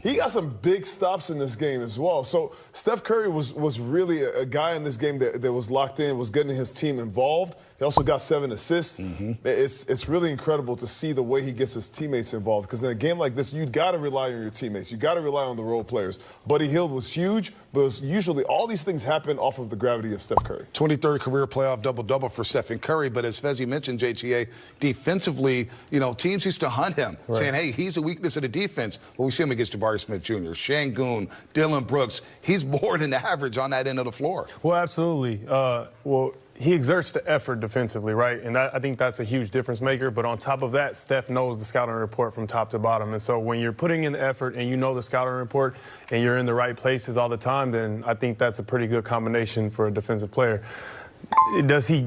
he got some big stops in this game as well. So Steph Curry was really a guy in this game that was locked in, was getting his team involved. He also got 7 assists. It's really incredible to see the way he gets his teammates involved, because in a game like this, you got to rely on your teammates. You got to rely on the role players. Buddy Hield was huge, but it was usually all these things happen off of the gravity of Steph Curry. 23rd career playoff double-double for Stephen Curry, but as Fezzi mentioned, JTA, defensively, you know, teams used to hunt him, saying, hey, he's a weakness of the defense. But we see him against Jabari Smith Jr., Şengün, Dillon Brooks. He's more than average on that end of the floor. Well, absolutely. He exerts the effort defensively, right? And I think that's a huge difference maker. But on top of that, Steph knows the scouting report from top to bottom. And so when you're putting in the effort and you know the scouting report and you're in the right places all the time, then I think that's a pretty good combination for a defensive player. Does he,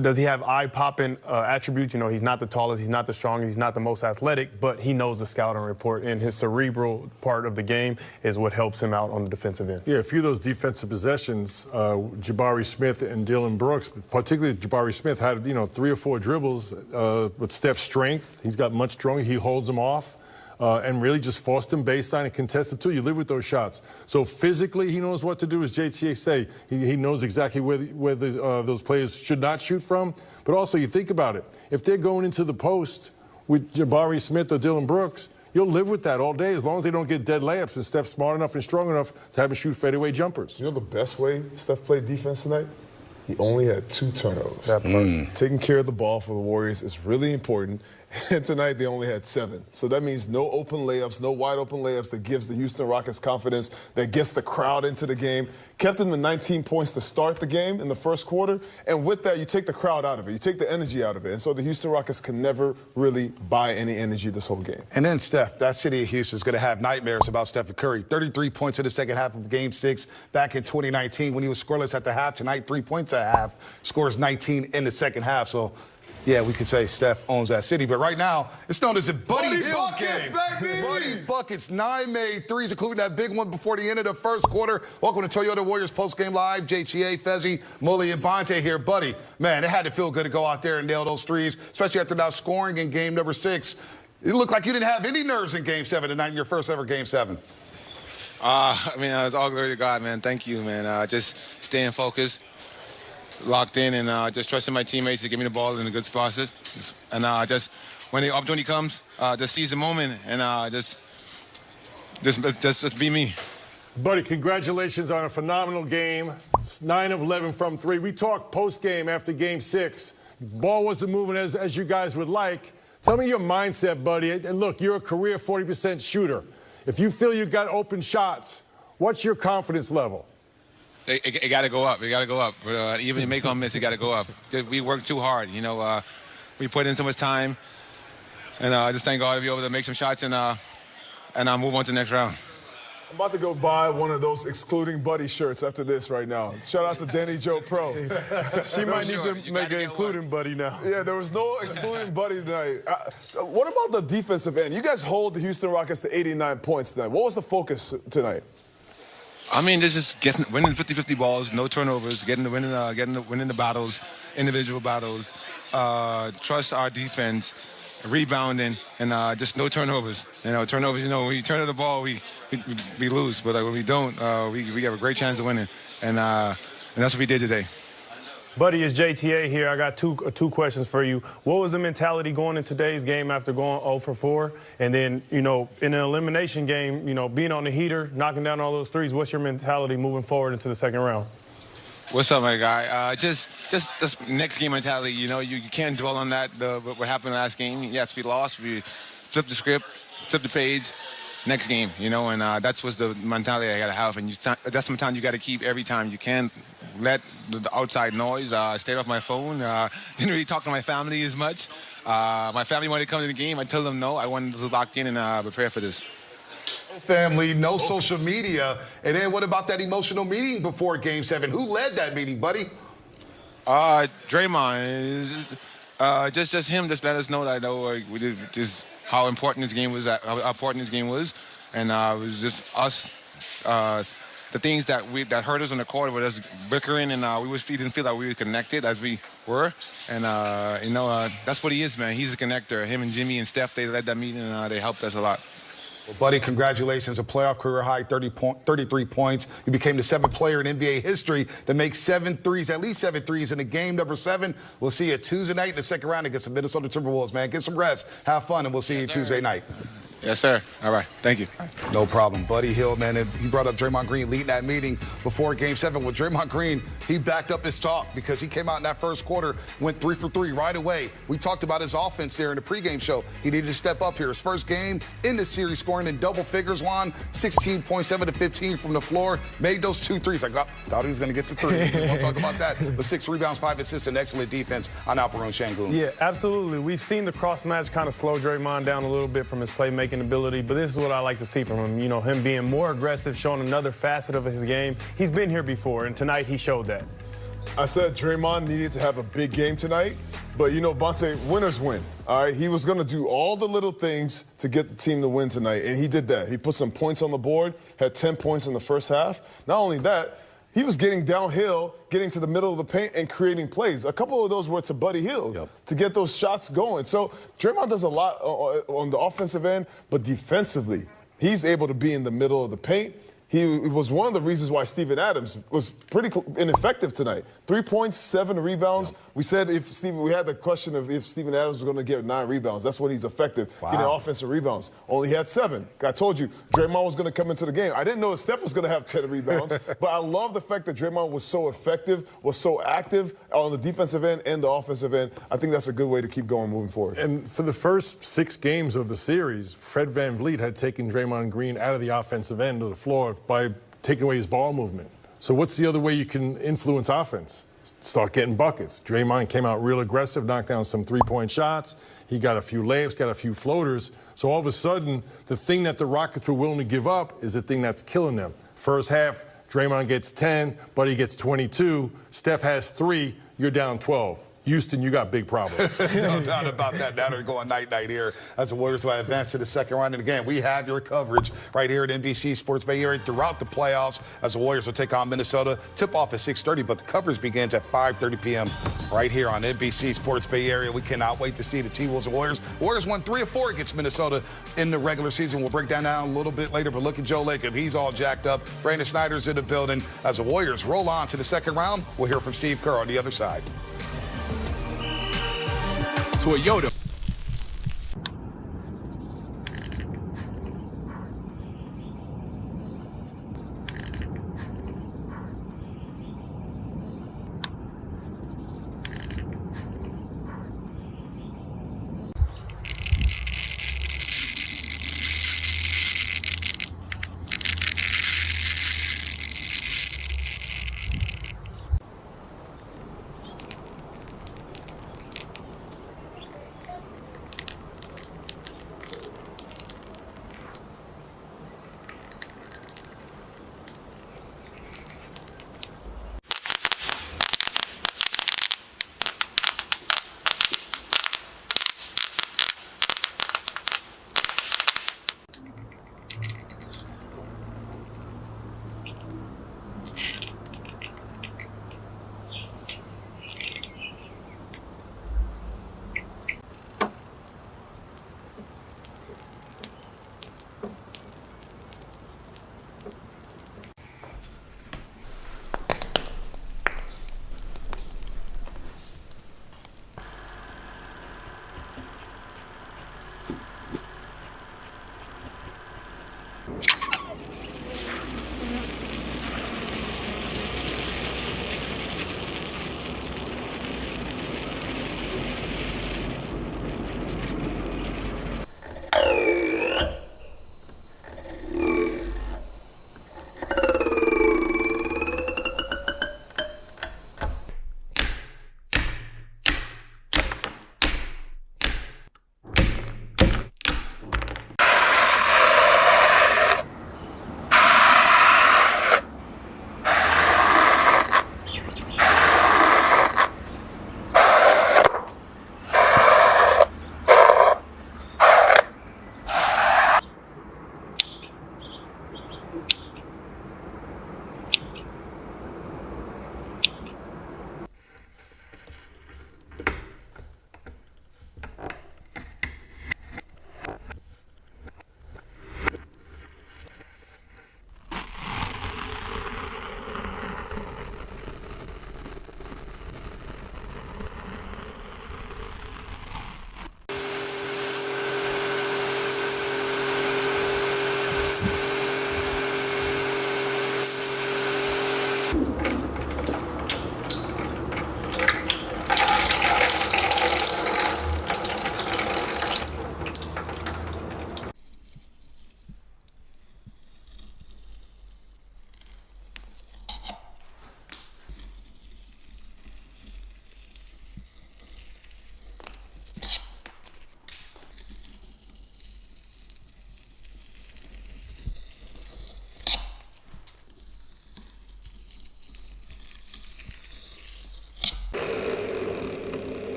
does he have eye-popping attributes? You know, he's not the tallest, he's not the strongest, he's not the most athletic, but he knows the scouting report, and his cerebral part of the game is what helps him out on the defensive end. Yeah, a few of those defensive possessions, Jabari Smith and Dillon Brooks, particularly Jabari Smith, had, 3 or 4 dribbles with Steph's strength. He's got much stronger. He holds them off. And really just forced him baseline and contested too. You live with those shots. So physically, he knows what to do, as JTA say. He knows exactly where those players should not shoot from. But also, you think about it. If they're going into the post with Jabari Smith or Dillon Brooks, you'll live with that all day as long as they don't get dead layups and Steph's smart enough and strong enough to have him shoot fadeaway jumpers. You know the best way Steph played defense tonight? He only had 2 turnovers. Taking care of the ball for the Warriors is really important. And tonight they only had 7. So that means no open layups, no wide open layups that gives the Houston Rockets confidence, that gets the crowd into the game. Kept them to 19 points to start the game in the first quarter. And with that, you take the crowd out of it. You take the energy out of it. And so the Houston Rockets can never really buy any energy this whole game. And then Steph, that city of Houston is going to have nightmares about Stephen Curry. 33 points in the second half of Game 6 back in 2019 when he was scoreless at the half. Tonight, 3 points at half. Scores 19 in the second half. So, yeah, we could say Steph owns that city. But right now, it's known as the Buddy Hield game. Buddy Buckets, 9 made threes, including that big one before the end of the first quarter. Welcome to Toyota Warriors Postgame Live. JTA, Fezzi, Mully, and Bonte here. Buddy, man, it had to feel good to go out there and nail those threes, especially after now scoring in game number 6. It looked like you didn't have any nerves in Game 7 tonight in your first ever Game 7. It's all glory to God, man. Thank you, man. Just staying focused, locked in, and just trusting my teammates to give me the ball in the good spots. And just when the opportunity comes, just seize the moment and just be me. Buddy, congratulations on a phenomenal game. It's 9 of 11 from 3. We talked post-game after Game 6. Ball wasn't moving as you guys would like. Tell me your mindset, buddy. And look, you're a career 40% shooter. If you feel you got open shots, what's your confidence level? It got to go up. It got to go up. Even make or miss, it got to go up. We worked too hard. We put in so much time, and I just thank God to be able to make some shots and move on to the next round. I'm about to go buy one of those excluding Buddy shirts after this right now. Shout out to Danny Joe Pro. She might need to make an including Buddy now. Yeah, there was no excluding Buddy tonight. What about the defensive end? You guys hold the Houston Rockets to 89 points tonight. What was the focus tonight? This is winning 50-50 balls, no turnovers, winning the battles, individual battles, trust our defense, rebounding, and just no turnovers. Turnovers, when you turn the ball, we lose. But when we don't, we have a great chance of winning. And that's what we did today. Buddy, it's JTA here. I got two questions for you. What was the mentality going in today's game after going 0 for 4? And then, in an elimination game, being on the heater, knocking down all those threes, what's your mentality moving forward into the second round? What's up, my guy? Just this next game mentality. You can't dwell on that, what happened last game. Yes, we lost. We flipped the script, flipped the page. Next game, and that's what's the mentality I got to have. And that's the mentality you got to keep every time. You can't let the outside noise stay off my phone. Didn't really talk to my family as much. My family wanted to come to the game. I told them no. I wanted to lock in and prepare for this. Family, no social media. And then what about that emotional meeting before Game 7? Who led that meeting, buddy? Draymond. Just him. Just let us know that we did just how important this game was. And it was just us. The things that hurt us on the court was us bickering, and we didn't feel that we were connected as we were. And that's what he is, man. He's a connector. Him and Jimmy and Steph, they led that meeting, and they helped us a lot. Well, buddy, congratulations. A playoff career high 33 points. You became the 7th player in NBA history to make 7 threes, at least 7 threes in the game number 7. We'll see you Tuesday night in the second round against the Minnesota Timberwolves, man. Get some rest, have fun, and we'll see you Tuesday night. Yes, sir. All right. Thank you. No problem. Buddy Hield, man, and he brought up Draymond Green leading that meeting before Game 7. With Draymond Green, he backed up his talk because he came out in that first quarter, went 3 for 3 right away. We talked about his offense there in the pregame show. He needed to step up here. His first game in the series, scoring in double figures, Juan, 16.7 to 15 from the floor. Made those 2 threes. I thought he was going to get the 3. We'll talk about that. But 6 rebounds, 5 assists, and excellent defense on Alperen Sengun. Yeah, absolutely. We've seen the cross match kind of slow Draymond down a little bit from his playmaking ability, but this is what I like to see from him. You know, him being more aggressive, showing another facet of his game. He's been here before, and tonight he showed that. I said Draymond needed to have a big game tonight, but you know, Bonte, winners win. All right, he was going to do all the little things to get the team to win tonight, and he did that. He put some points on the board, had 10 points in the first half. Not only that, he was getting downhill, getting to the middle of the paint and creating plays. A couple of those were to Buddy Hield to get those shots going. So Draymond does a lot on the offensive end, but defensively, he's able to be in the middle of the paint. He was one of the reasons why Steven Adams was pretty ineffective tonight. 3 points, 7 rebounds. We said we had the question of if Steven Adams was going to get 9 rebounds. That's when he's effective, getting offensive rebounds. Only had 7. I told you, Draymond was going to come into the game. I didn't know that Steph was going to have 10 rebounds, but I love the fact that Draymond was so effective, was so active on the defensive end and the offensive end. I think that's a good way to keep going moving forward. And for the first 6 games of the series, Fred VanVleet had taken Draymond Green out of the offensive end of the floor by taking away his ball movement. So what's the other way you can influence offense? Start getting buckets. Draymond came out real aggressive, knocked down some 3-point shots. He got a few layups, got a few floaters. So all of a sudden, the thing that the Rockets were willing to give up is the thing that's killing them. First half, Draymond gets 10, Buddy gets 22. Steph has 3, you're down 12. Houston, you got big problems. No doubt about that. Now they're going night-night here as the Warriors will advance to the second round. And again, we have your coverage right here at NBC Sports Bay Area throughout the playoffs as the Warriors will take on Minnesota. Tip-off at 6:30, but the coverage begins at 5:30 p.m. right here on NBC Sports Bay Area. We cannot wait to see the T-Wolves and Warriors. Warriors won 3 of 4 against Minnesota in the regular season. We'll break down a little bit later, but look at Joe Lacob. He's all jacked up. Brandon Snyder's in the building. As the Warriors roll on to the second round, we'll hear from Steve Kerr on the other side. Toyota.